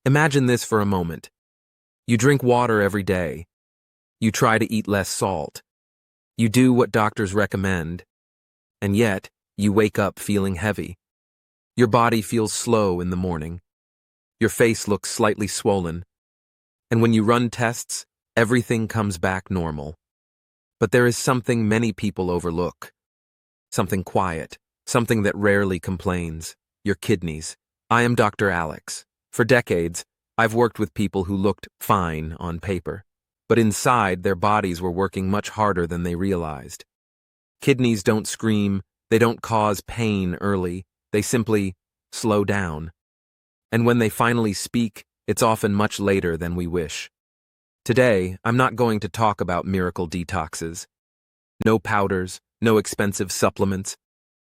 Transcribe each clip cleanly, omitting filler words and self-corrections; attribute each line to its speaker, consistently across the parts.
Speaker 1: Imagine this for a moment. You drink water every day. You try to eat less salt. You do what doctors recommend. And yet, you wake up feeling heavy. Your body feels slow in the morning. Your face looks slightly swollen. And when you run tests, everything comes back normal. But there is something many people overlook. Something quiet, something that rarely complains. Your kidneys. I am Dr. Alex. For decades, I've worked with people who looked fine on paper, but inside their bodies were working much harder than they realized. Kidneys don't scream, they don't cause pain early, they simply slow down. And when they finally speak, it's often much later than we wish. Today, I'm not going to talk about miracle detoxes. No powders, no expensive supplements,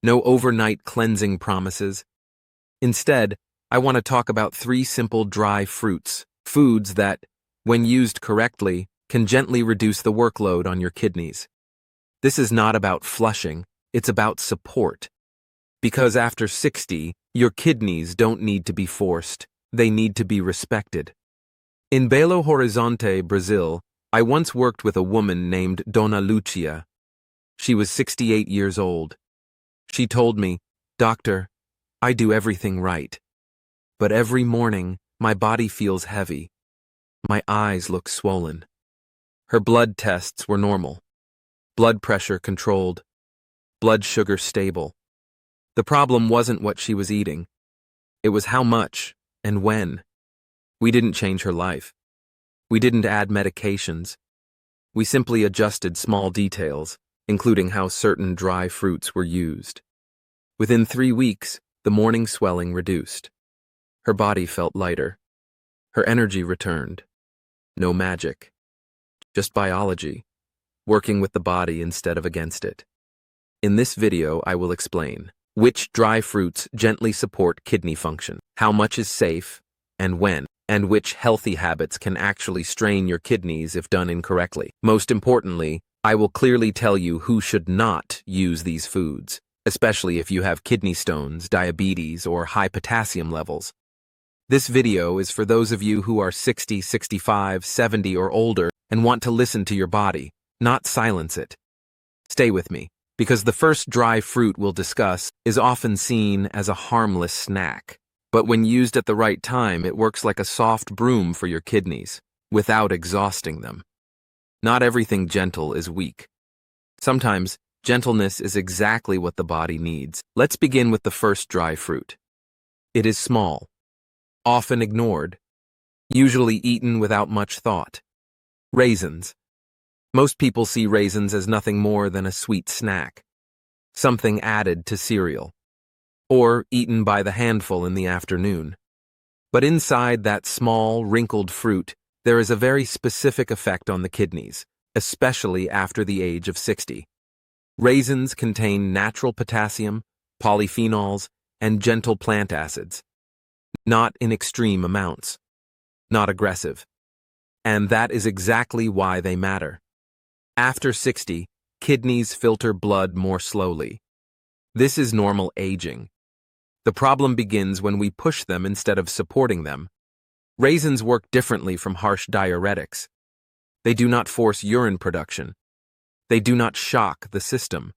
Speaker 1: no overnight cleansing promises. Instead, I want to talk about 3 simple dry fruits, foods that, when used correctly, can gently reduce the workload on your kidneys. This is not about flushing, it's about support. Because after 60, your kidneys don't need to be forced, they need to be respected. In Belo Horizonte, Brazil, I once worked with a woman named Dona Lucia. She was 68 years old. She told me, "Doctor, I do everything right. But every morning, my body feels heavy. My eyes look swollen." Her blood tests were normal. Blood pressure controlled. Blood sugar stable. The problem wasn't what she was eating. It was how much and when. We didn't change her life. We didn't add medications. We simply adjusted small details, including how certain dry fruits were used. Within 3 weeks, the morning swelling reduced. Her body felt lighter. Her energy returned. No magic. Just biology, working with the body instead of against it. In this video, I will explain which dry fruits gently support kidney function, how much is safe, and when, and which healthy habits can actually strain your kidneys if done incorrectly. Most importantly, I will clearly tell you who should not use these foods, especially if you have kidney stones, diabetes, or high potassium levels. This video is for those of you who are 60, 65, 70, or older and want to listen to your body, not silence it. Stay with me, because the first dry fruit we'll discuss is often seen as a harmless snack. But when used at the right time, it works like a soft broom for your kidneys, without exhausting them. Not everything gentle is weak. Sometimes, gentleness is exactly what the body needs. Let's begin with the first dry fruit. It is small, often ignored, usually eaten without much thought. Raisins. Most people see raisins as nothing more than a sweet snack, something added to cereal, or eaten by the handful in the afternoon. But inside that small, wrinkled fruit, there is a very specific effect on the kidneys, especially after the age of 60. Raisins contain natural potassium, polyphenols, and gentle plant acids. Not in extreme amounts. Not aggressive. And that is exactly why they matter. After 60, kidneys filter blood more slowly. This is normal aging. The problem begins when we push them instead of supporting them. Raisins work differently from harsh diuretics. They do not force urine production. They do not shock the system.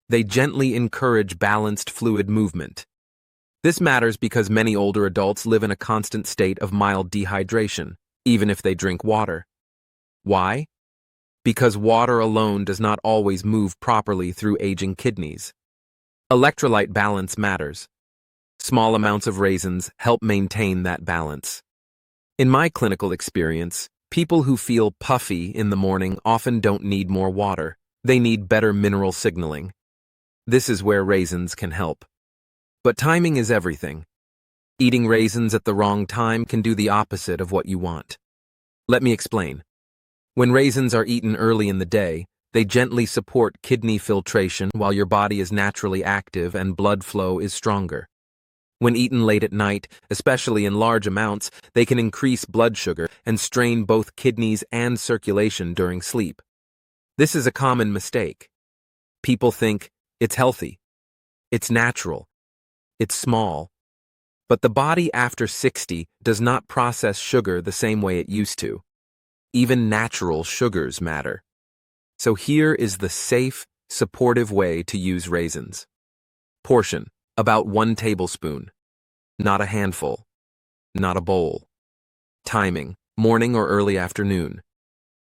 Speaker 1: They gently encourage balanced fluid movement. This matters because many older adults live in a constant state of mild dehydration, even if they drink water. Why? Because water alone does not always move properly through aging kidneys. Electrolyte balance matters. Small amounts of raisins help maintain that balance. In my clinical experience, people who feel puffy in the morning often don't need more water. They need better mineral signaling. This is where raisins can help. But timing is everything. Eating raisins at the wrong time can do the opposite of what you want. Let me explain. When raisins are eaten early in the day, they gently support kidney filtration while your body is naturally active and blood flow is stronger. When eaten late at night, especially in large amounts, they can increase blood sugar and strain both kidneys and circulation during sleep. This is a common mistake. People think it's healthy, it's natural, it's small. But the body after 60 does not process sugar the same way it used to. Even natural sugars matter. So here is the safe, supportive way to use raisins. Portion, about 1 tablespoon. Not a handful. Not a bowl. Timing, morning or early afternoon.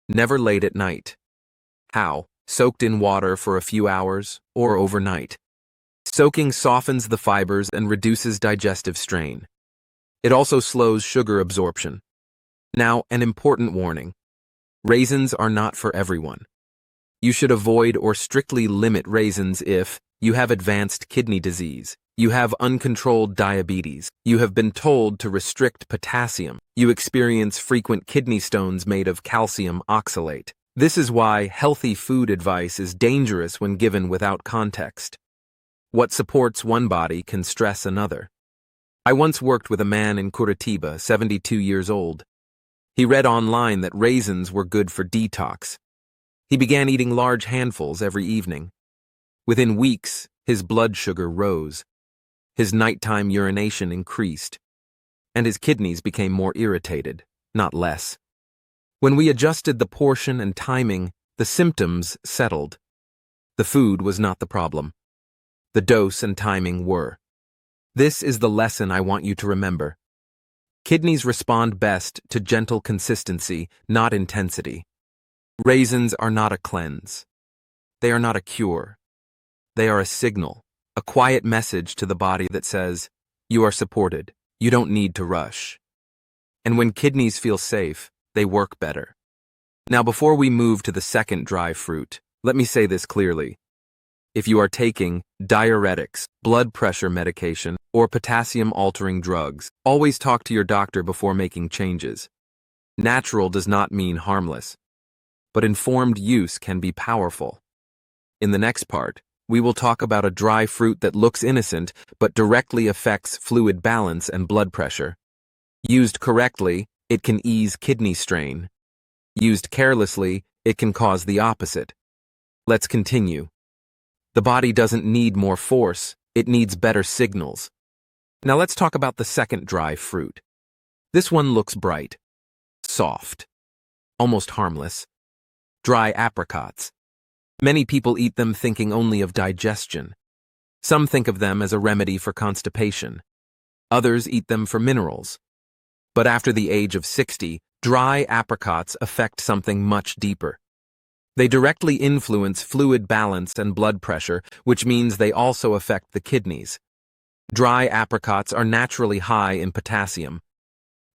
Speaker 1: Never late at night. How? Soaked in water for a few hours or overnight. Soaking softens the fibers and reduces digestive strain. It also slows sugar absorption. Now, an important warning. Raisins are not for everyone. You should avoid or strictly limit raisins if you have advanced kidney disease, you have uncontrolled diabetes, you have been told to restrict potassium, you experience frequent kidney stones made of calcium oxalate. This is why healthy food advice is dangerous when given without context. What supports one body can stress another. I once worked with a man in Curitiba, 72 years old. He read online that raisins were good for detox. He began eating large handfuls every evening. Within weeks, his blood sugar rose. His nighttime urination increased. And his kidneys became more irritated, not less. When we adjusted the portion and timing, the symptoms settled. The food was not the problem. The dose and timing were. This is the lesson I want you to remember. Kidneys respond best to gentle consistency, not intensity. Raisins are not a cleanse. They are not a cure. They are a signal, a quiet message to the body that says, you are supported, you don't need to rush. And when kidneys feel safe, they work better. Now, before we move to the second dry fruit, let me say this clearly. If you are taking diuretics, blood pressure medication, or potassium-altering drugs, always talk to your doctor before making changes. Natural does not mean harmless, but informed use can be powerful. In the next part, we will talk about a dry fruit that looks innocent but directly affects fluid balance and blood pressure. Used correctly, it can ease kidney strain. Used carelessly, it can cause the opposite. Let's continue. The body doesn't need more force, it needs better signals. Now let's talk about the second dry fruit. This one looks bright, soft, almost harmless. Dry apricots. Many people eat them thinking only of digestion. Some think of them as a remedy for constipation. Others eat them for minerals. But after the age of 60, dry apricots affect something much deeper. They directly influence fluid balance and blood pressure, which means they also affect the kidneys. Dry apricots are naturally high in potassium.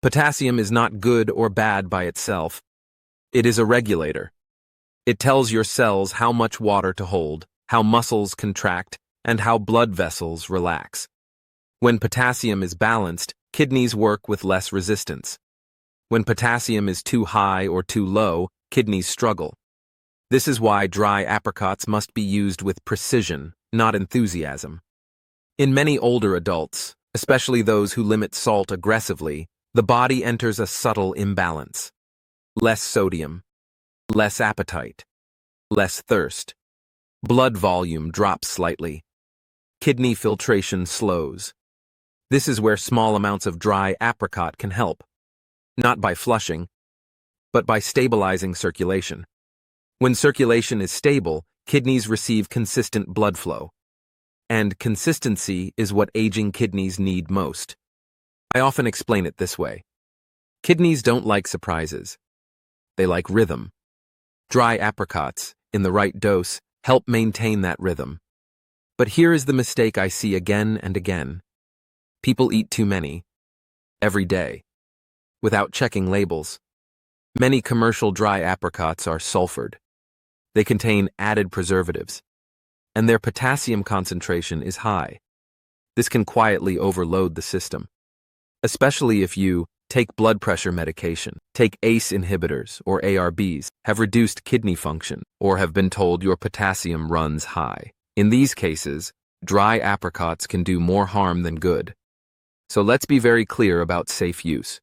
Speaker 1: Potassium is not good or bad by itself. It is a regulator. It tells your cells how much water to hold, how muscles contract, and how blood vessels relax. When potassium is balanced, kidneys work with less resistance. When potassium is too high or too low, kidneys struggle. This is why dry apricots must be used with precision, not enthusiasm. In many older adults, especially those who limit salt aggressively, the body enters a subtle imbalance. Less sodium, less appetite, less thirst. Blood volume drops slightly. Kidney filtration slows. This is where small amounts of dry apricot can help. Not by flushing, but by stabilizing circulation. When circulation is stable, kidneys receive consistent blood flow. And consistency is what aging kidneys need most. I often explain it this way. Kidneys don't like surprises. They like rhythm. Dry apricots, in the right dose, help maintain that rhythm. But here is the mistake I see again and again. People eat too many, every day, without checking labels. Many commercial dry apricots are sulfured. They contain added preservatives, and their potassium concentration is high. This can quietly overload the system, especially if you take blood pressure medication, take ACE inhibitors or ARBs, have reduced kidney function, or have been told your potassium runs high. In these cases, dry apricots can do more harm than good. So let's be very clear about safe use.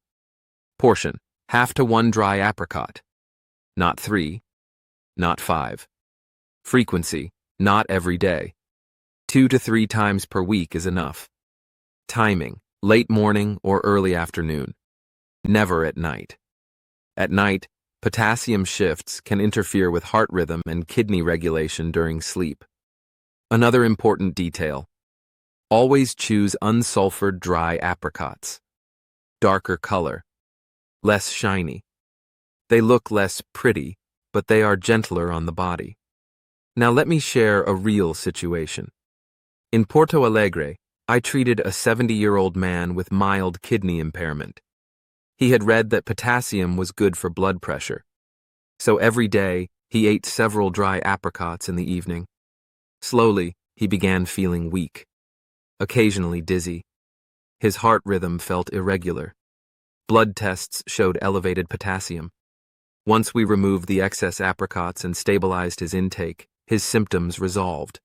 Speaker 1: Portion, 1/2 to 1 dry apricot. Not 3, not 5. Frequency, not every day. 2 to 3 times per week is enough. Timing, late morning or early afternoon, never at night. At night, potassium shifts can interfere with heart rhythm and kidney regulation during sleep. Another important detail: always choose unsulfured dry apricots. Darker color, less shiny. They look less pretty, but they are gentler on the body. Now let me share a real situation. In Porto Alegre, I treated a 70-year-old man with mild kidney impairment. He had read that potassium was good for blood pressure. So every day, he ate several dry apricots in the evening. Slowly, he began feeling weak, occasionally dizzy. His heart rhythm felt irregular. Blood tests showed elevated potassium. Once we removed the excess apricots and stabilized his intake, his symptoms resolved.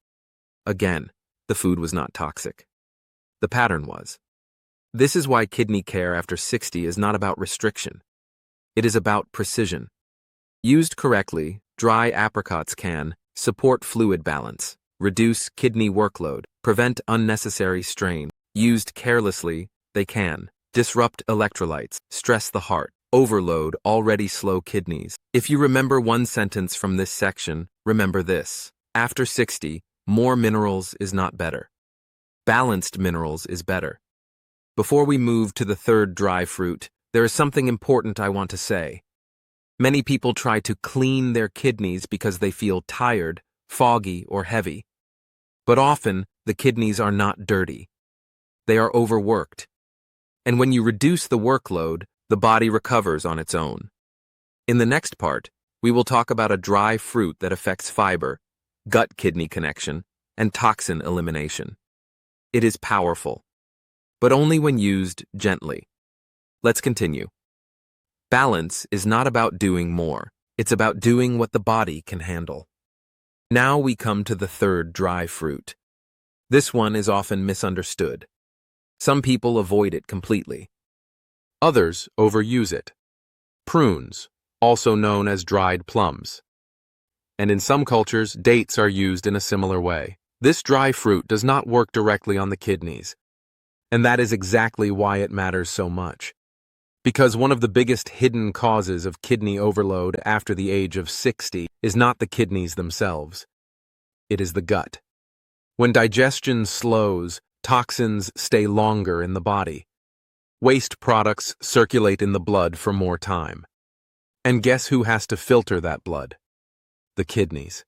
Speaker 1: Again, the food was not toxic. The pattern was. This is why kidney care after 60 is not about restriction. It is about precision. Used correctly, dry apricots can support fluid balance, reduce kidney workload, prevent unnecessary strain. Used carelessly, they can disrupt electrolytes, stress the heart, overload already slow kidneys. If you remember one sentence from this section, remember this: after 60, more minerals is not better. Balanced minerals is better. Before we move to the third dry fruit, there is something important I want to say. Many people try to clean their kidneys because they feel tired, foggy, or heavy. But often, the kidneys are not dirty. They are overworked. And when you reduce the workload, the body recovers on its own. In the next part, we will talk about a dry fruit that affects fiber, gut-kidney connection, and toxin elimination. It is powerful, but only when used gently. Let's continue. Balance is not about doing more. It's about doing what the body can handle. Now we come to the third dry fruit. This one is often misunderstood. Some people avoid it completely. Others overuse it. Prunes, also known as dried plums. And in some cultures, dates are used in a similar way. This dry fruit does not work directly on the kidneys. And that is exactly why it matters so much. Because one of the biggest hidden causes of kidney overload after the age of 60 is not the kidneys themselves. It is the gut. When digestion slows, toxins stay longer in the body. Waste products circulate in the blood for more time. And guess who has to filter that blood? The kidneys.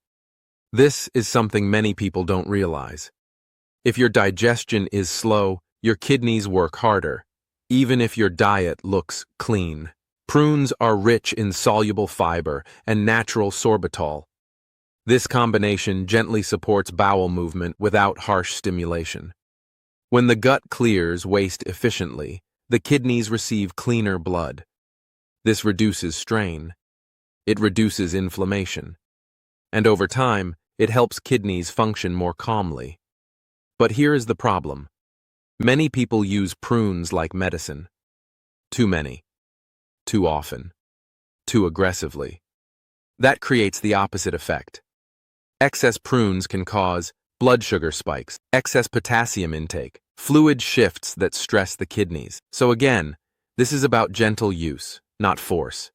Speaker 1: This is something many people don't realize. If your digestion is slow, your kidneys work harder, even if your diet looks clean. Prunes are rich in soluble fiber and natural sorbitol. This combination gently supports bowel movement without harsh stimulation. When the gut clears waste efficiently, the kidneys receive cleaner blood. This reduces strain. It reduces inflammation. And over time, it helps kidneys function more calmly. But here is the problem. Many people use prunes like medicine. Too many. Too often. Too aggressively. That creates the opposite effect. Excess prunes can cause blood sugar spikes, excess potassium intake, fluid shifts that stress the kidneys. So again, this is about gentle use, not force.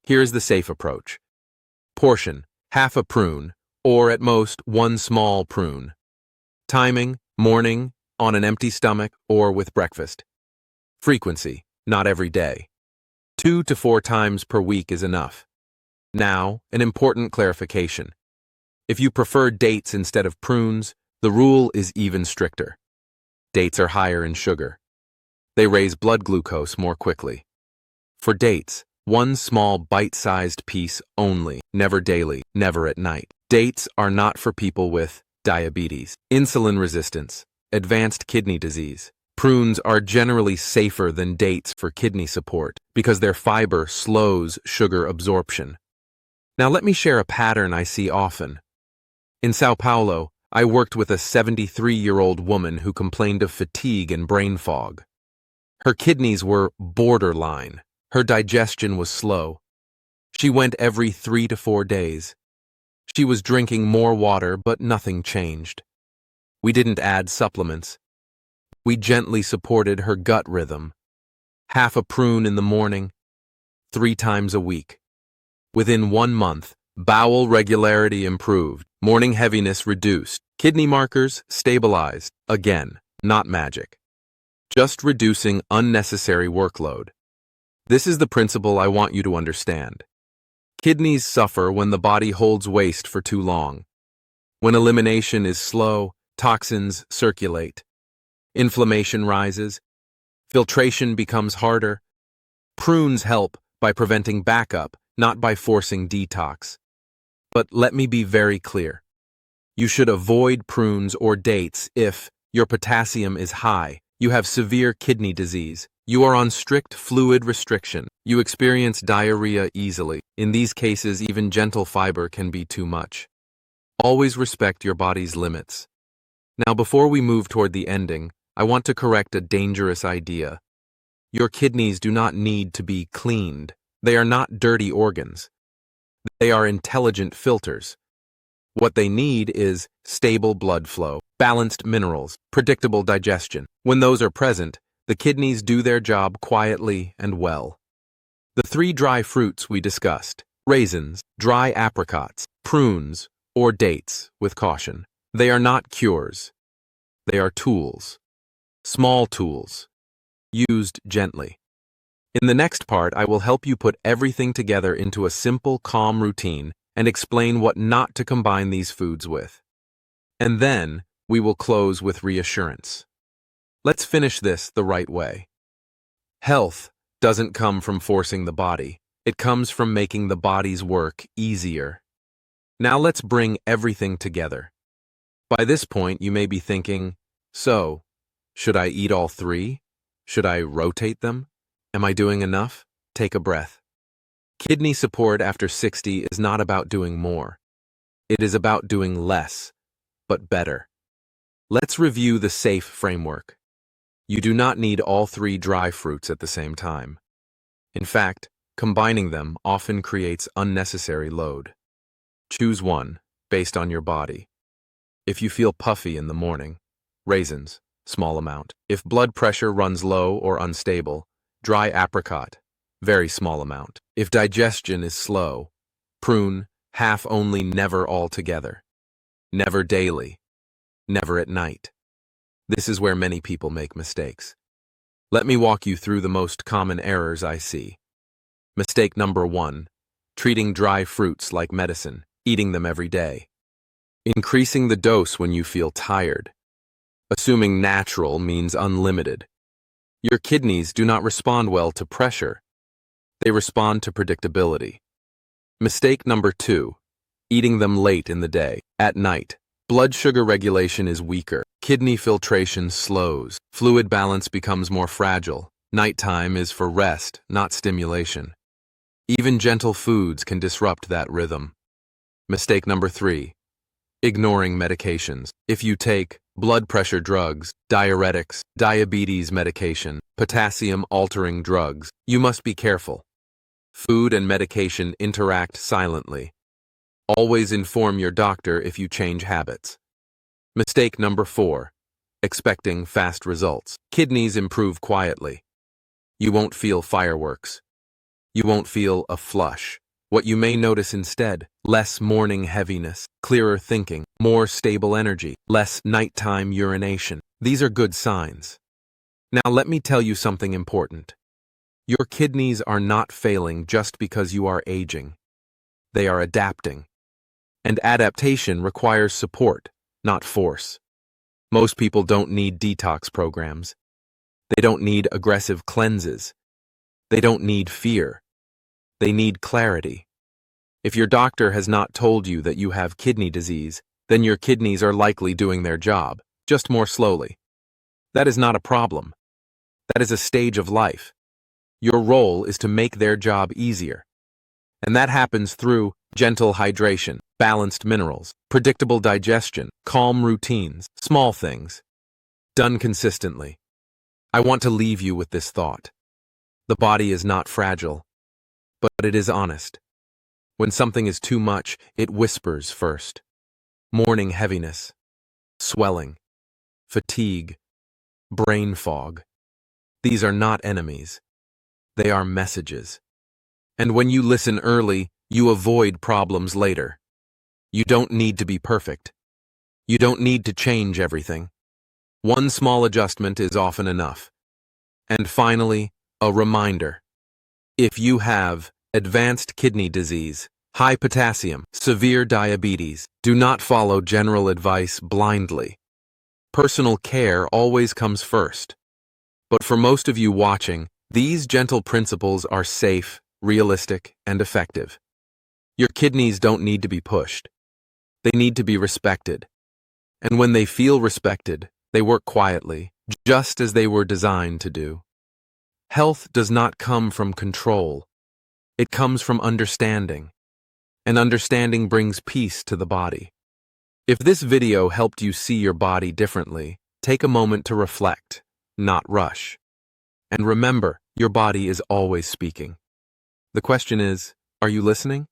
Speaker 1: Here's the safe approach. Portion: half a prune, or at most one small prune. Timing: morning, on an empty stomach, or with breakfast. Frequency: not every day. 2 to 4 times per week is enough. Now, an important clarification. If you prefer dates instead of prunes, the rule is even stricter. Dates are higher in sugar. They raise blood glucose more quickly. For dates, one small bite-sized piece only, never daily, never at night. Dates are not for people with diabetes, insulin resistance, advanced kidney disease. Prunes are generally safer than dates for kidney support because their fiber slows sugar absorption. Now let me share a pattern I see often. In Sao Paulo, I worked with a 73-year-old woman who complained of fatigue and brain fog. Her kidneys were borderline. Her digestion was slow. She went every 3 to 4 days. She was drinking more water, but nothing changed. We didn't add supplements. We gently supported her gut rhythm. Half a prune in the morning, 3 times a week. Within 1 month, bowel regularity improved, morning heaviness reduced, kidney markers stabilized. Again, not magic. Just reducing unnecessary workload. This is the principle I want you to understand. Kidneys suffer when the body holds waste for too long. When elimination is slow, toxins circulate. Inflammation rises. Filtration becomes harder. Prunes help by preventing backup, not by forcing detox. But let me be very clear. You should avoid prunes or dates if your potassium is high, you have severe kidney disease, you are on strict fluid restriction, you experience diarrhea easily. In these cases, even gentle fiber can be too much. Always respect your body's limits. Now, before we move toward the ending, I want to correct a dangerous idea. Your kidneys do not need to be cleaned. They are not dirty organs. They are intelligent filters. What they need is stable blood flow, balanced minerals, predictable digestion. When those are present, the kidneys do their job quietly and well. The 3 dry fruits we discussed: raisins, dry apricots, prunes, or dates, with caution. They are not cures. They are tools. Small tools. Used gently. In the next part, I will help you put everything together into a simple, calm routine and explain what not to combine these foods with. And then, we will close with reassurance. Let's finish this the right way. Health doesn't come from forcing the body. It comes from making the body's work easier. Now let's bring everything together. By this point, you may be thinking, so, should I eat all 3? Should I rotate them? Am I doing enough? Take a breath. Kidney support after 60 is not about doing more. It is about doing less, but better. Let's review the SAFE framework. You do not need all 3 dry fruits at the same time. In fact, combining them often creates unnecessary load. Choose one, based on your body. If you feel puffy in the morning, raisins, small amount. If blood pressure runs low or unstable, dry apricot, very small amount. If digestion is slow, prune, half only, never all together. Never daily. Never at night. This is where many people make mistakes. Let me walk you through the most common errors I see. Mistake number 1, treating dry fruits like medicine, eating them every day. Increasing the dose when you feel tired. Assuming natural means unlimited. Your kidneys do not respond well to pressure. They respond to predictability. Mistake number 2, eating them late in the day. At night, blood sugar regulation is weaker. Kidney filtration slows. Fluid balance becomes more fragile. Nighttime is for rest, not stimulation. Even gentle foods can disrupt that rhythm. Mistake number 3, ignoring medications. If you take blood pressure drugs, diuretics, diabetes medication, potassium-altering drugs, you must be careful. Food and medication interact silently. Always inform your doctor if you change habits. Mistake number 4, expecting fast results. Kidneys improve quietly. You won't feel fireworks. You won't feel a flush. What you may notice instead: less morning heaviness, clearer thinking, more stable energy, less nighttime urination. These are good signs. Now let me tell you something important. Your kidneys are not failing just because you are aging. They are adapting. And adaptation requires support, not force. Most people don't need detox programs. They don't need aggressive cleanses. They don't need fear. They need clarity. If your doctor has not told you that you have kidney disease, then your kidneys are likely doing their job, just more slowly. That is not a problem. That is a stage of life. Your role is to make their job easier. And that happens through gentle hydration, balanced minerals, predictable digestion, calm routines, small things, done consistently. I want to leave you with this thought. The body is not fragile, but it is honest. When something is too much, it whispers first. Morning heaviness, swelling, fatigue, brain fog. These are not enemies. They are messages. And when you listen early, you avoid problems later. You don't need to be perfect. You don't need to change everything. One small adjustment is often enough. And finally, a reminder. If you have advanced kidney disease, high potassium, severe diabetes, do not follow general advice blindly. Personal care always comes first. But for most of you watching, these gentle principles are safe, realistic, and effective. Your kidneys don't need to be pushed. They need to be respected. And when they feel respected, they work quietly, just as they were designed to do. Health does not come from control. It comes from understanding. And understanding brings peace to the body. If this video helped you see your body differently, take a moment to reflect, not rush. And remember, your body is always speaking. The question is, are you listening?